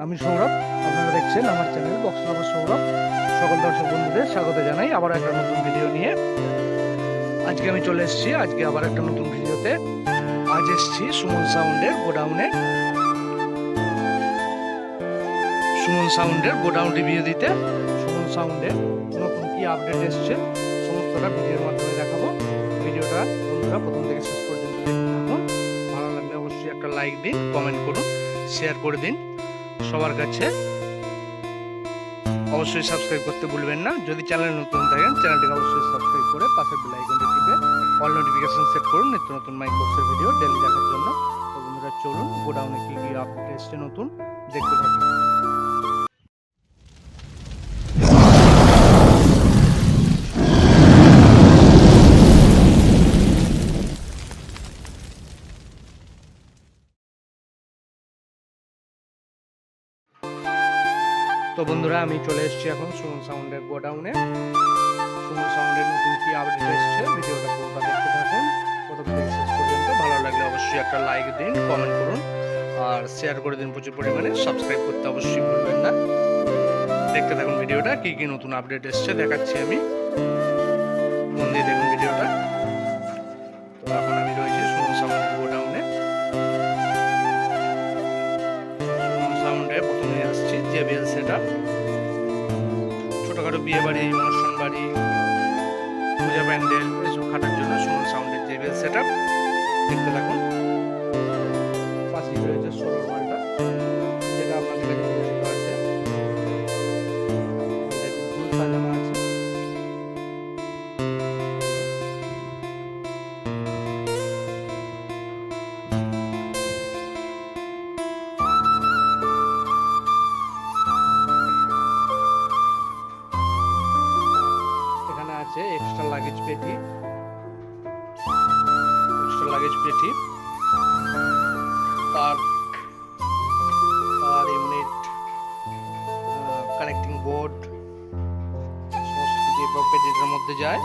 আমি সৌরভ। আপনারা দেখছেন আমার চ্যানেল বক্স লাভার সৌরভ। সকল দর্শক বন্ধুদের স্বাগত জানাই আবার একটা নতুন ভিডিও নিয়ে। আজকে আমি চলে এসেছি আবার একটা নতুন ভিডিওতে। আজ এসেছি সুমন সাউন্ডের গোডাউন রিভিউ দিতে। সুমন সাউন্ডের নতুন কি আপডেট এসছে সমস্তটা ভিডিওর মাধ্যমে দেখাবো। ভিডিওটা বন্ধুরা প্রথম থেকে শেষ পর্যন্ত দেখতে থাকুন। ভালো লাগলে অবশ্যই একটা লাইক দিন, কমেন্ট করুন, শেয়ার করে দিন সবার কাছে। অবশ্যই সাবস্ক্রাইব করতে ভুলবেন না। যদি চ্যানেলে নতুন থাকেন চ্যানেলটিকে অবশ্যই সাবস্ক্রাইব করে পাশের বেল আইকনটি টিপে অল নোটিফিকেশন সেট করুন নিত্য নতুন মাইক বক্সের ভিডিও ডেইলি দেখার জন্য। তো বন্ধুরা চলুন গোডাউনে কি কি আপডেট এসছে নতুন দেখতে থাকুন। তো বন্ধুরা আমি চলে এসেছি এখন সুমন সাউন্ডের গোডাউনে। সুমন সাউন্ডের নতুন কি আপডেট এসছে ভিডিওটা পুরোটা দেখতে থাকুন প্রথম থেকে শেষ পর্যন্ত। ভালো লাগলে অবশ্যই একটা লাইক দিন, কমেন্ট করুন আর শেয়ার করে দিন প্রচুর পরিমাণে। সাবস্ক্রাইব করতে অবশ্যই ভুলবেন না। দেখতে থাকুন ভিডিওটা কি কি নতুন আপডেট এসছে দেখাচ্ছি আমি। মন দিয়ে দেখুন ভিডিওটা। তো এখন আমি রয়েছি সুমন সাউন্ডের গোডাউনে। সুমন সাউন্ডে প্রথমে আসছি জেবিএল সেটআপ। ছোটখাটো বিয়ে বাড়ি, অনুষ্ঠান বাড়ি, পূজা প্যান্ডেল এসব খাটার জন্য সুমন সাউন্ডের জেবিএল সেটআপ দেখতে থাকুন। পাশেই রয়েছে সোলার মালটা, যেটা আপনাদের কাছে পরিচিত আছে। ফুল সাজানো আছে। এখানে আছে এক্সট্রা লাগেজ পেটি, তার ইউনিট, কানেক্টিং বোর্ড, সমস্ত কিছু পেটিটার মধ্যে যায়।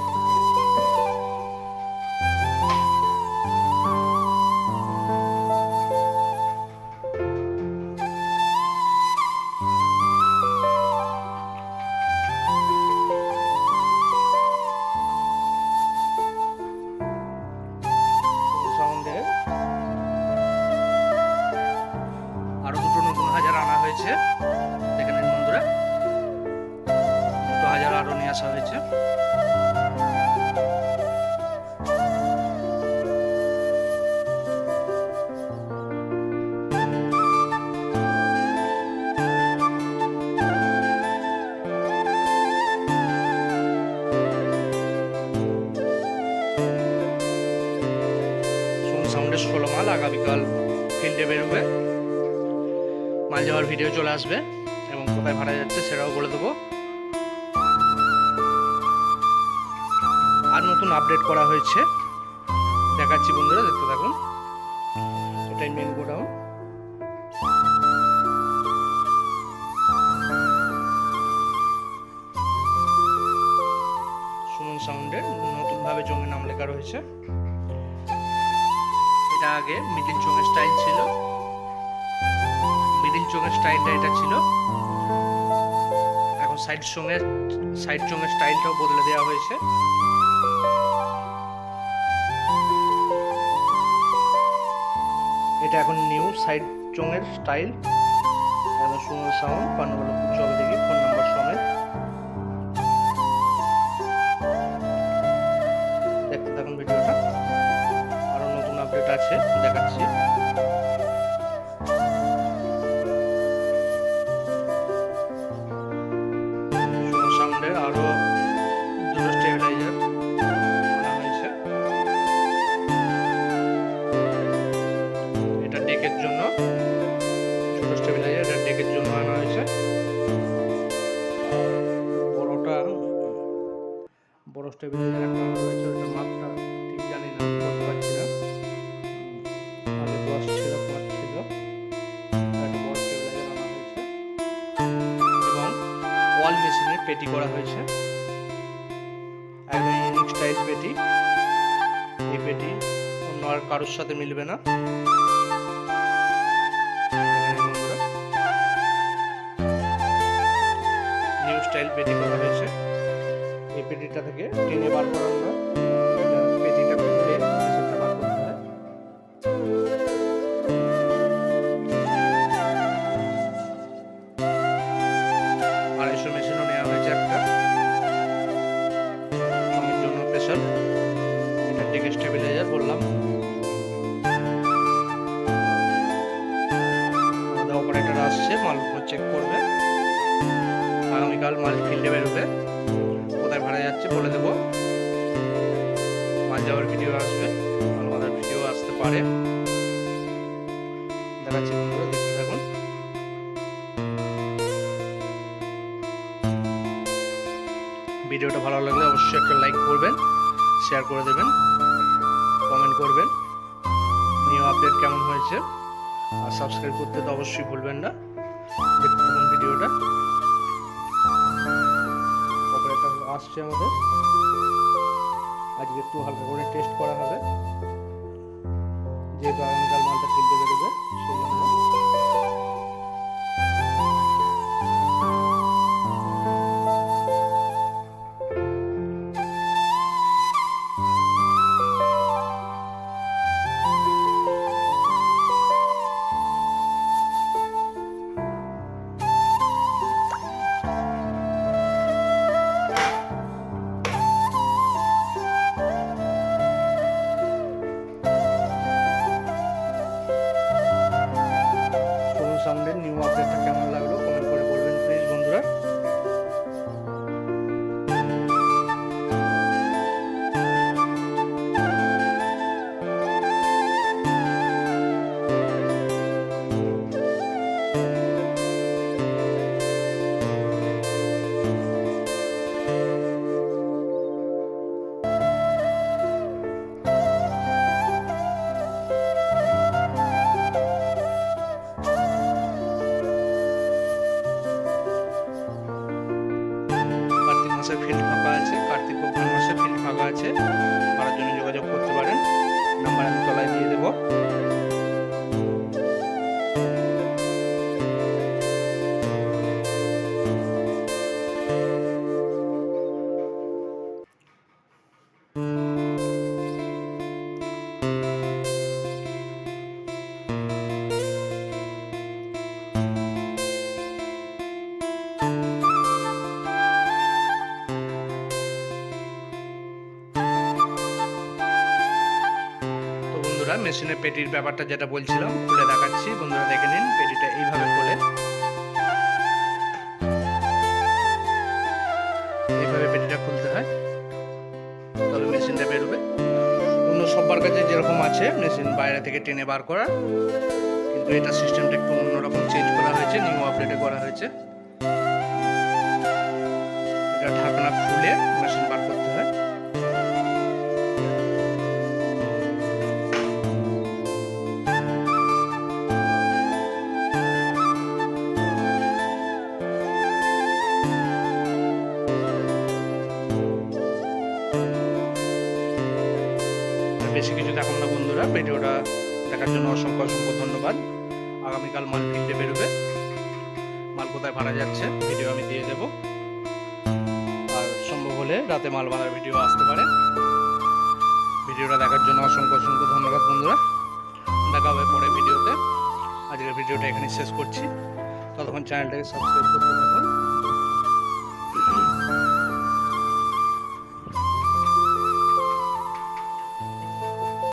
সাউন্ডের আরো দুটো নতুন হাজার আনা হয়েছে। দেখেন বন্ধুরা, দুটো হাজার আরো নিয়ে আসা হয়েছে। সাউন্ডের 16 মাল আগামীকাল ফিল্ডে বেরোবে। মাল যাওয়ার ভিডিও চলে আসবে এবং কোথায় ভাড়া যাচ্ছে সেটাও বলে দেবো। আর নতুন আপডেট করা হয়েছে দেখাচ্ছি বন্ধুরা, দেখতে থাকুন। এটাই মেন গোডাউন। সুমন সাউন্ডের নতুনভাবে জঙ্গে নাম লেখা রয়েছে। এটা আগে মিডিল চোঙের স্টাইল ছিল, মিডিল চোঙের স্টাইলটা এটা ছিল। এখন সাইড চোঙের স্টাইলটাও বদলে দেওয়া হয়েছে। এটা এখন নিউ সাইড চোঙের স্টাইল। এখন সুমন সাউন্ড পান্নবল্লভপুর চৌদিঘি ফোন নাম্বার সমেত। দেখতে থাকুন ভিডিওটা, আরো নতুন আপডেট আছে দেখাচ্ছি। সুমন সাউন্ডের আরো দুটো স্টেবিলাইজার আনা হয়েছে। এটা ডেকের জন্য, ছোট স্টেবিলাইজার, এটা ডেকের জন্য আনা হয়েছে। বড় স্টেবিলাইজার একটা আনা হয়েছে, ওটার মাপটা ঠিক জানি না, বলতে পারছি না। আগে 10 ছিল, 5 ছিল। একটা বড় স্টেবিলাইজার আনা হয়েছে এবং ওয়াল মেশিনের পেটি করা হয়েছে। একদম ইউনিক স্টাইল পেটি। এই পেটি অন্য আর কারোর সাথে মিলবে না। স্টাইল পেটি করা হয়েছে। এই পেটিটা থেকে টেনে বার করা হলো, পেটিটা খুলে মেশিনটা বার করতে হয়। আড়াইশো মেশিনও নেওয়া হয়েছে একটা রঙের জন্য স্পেশাল। এটা টেকে স্টেবিলাইজার বললাম। আমাদের অপারেটর আসছে, মালগুলো চেক করবে। আগামীকাল মাল ফিল্ডে বেরোবে, কোথায় ভাড়া যাচ্ছে বলে দেবো। মাল যাওয়ার ভিডিও আসবে, মাল বাঁধার ভিডিও আসতে পারে। দেখাচ্ছি বন্ধুরা, দেখতে থাকুন। ভিডিওটা ভালো লাগলে অবশ্যই একটা লাইক করবেন, শেয়ার করে দেবেন, কমেন্ট করবেন নিউ আপডেট কেমন হয়েছে, আর সাবস্ক্রাইব করতে তো অবশ্যই ভুলবেন না। দেখতে থাকুন ভিডিওটা। অপারেটর আসছে আমাদের, আজকে একটু হালকা করে টেস্ট করা হবে, যেহেতু আগামীকাল মালটা ফিল্ডে বেরোবে সেই জন্য। সাউন্ডের নিউ আপডেটটা কেমন লাগলো কমেন্ট করে বলবেন প্লিজ বন্ধুরা। ফিল্ড ফাঁকা আছে, কার্তিক অঘ্রাণ মাসে ফিল্ড ফাঁকা আছে, ভাড়ার জন্য যোগাযোগ করতে পারেন। নাম্বার আমি তলায় দিয়ে দেবো। মেশিনের পেটির ব্যাপারটা যেটা বলছিলাম খুলে দেখাচ্ছি বন্ধুরা, দেখে নিন। পেটিটা এইভাবে খুলে এইভাবে পেটিটা খুলতে হয়, তবে মেশিনটা বেরোবে। অন্য সবার কাছে যেরকম আছে মেশিন বাইরে থেকে টেনে বার করা, কিন্তু এটা সিস্টেমটা একটু অন্যরকম চেঞ্জ করা হয়েছে, নিউ আপডেটে করা হয়েছে। এটা ঢাকনা খুলে মেশিন বার করতে হয়। বেশি কিছু দেখুন না বন্ধুরা, ভিডিওটা দেখার জন্য অসংখ্য অসংখ্য ধন্যবাদ। আগামীকাল মাল ফিল্ডে বেরোবে, মাল কোথায় ভাড়া যাচ্ছে ভিডিও আমি দিয়ে দেব, আর সম্ভব হলে রাতে মাল বাঁধার ভিডিও আসতে পারে। ভিডিওটা দেখার জন্য অসংখ্য অসংখ্য ধন্যবাদ বন্ধুরা। দেখা হবে পরে ভিডিওতে। আজকের ভিডিওটা এখানে শেষ করছি, ততক্ষণ চ্যানেলটাকে সাবস্ক্রাইব করতে থাকুন।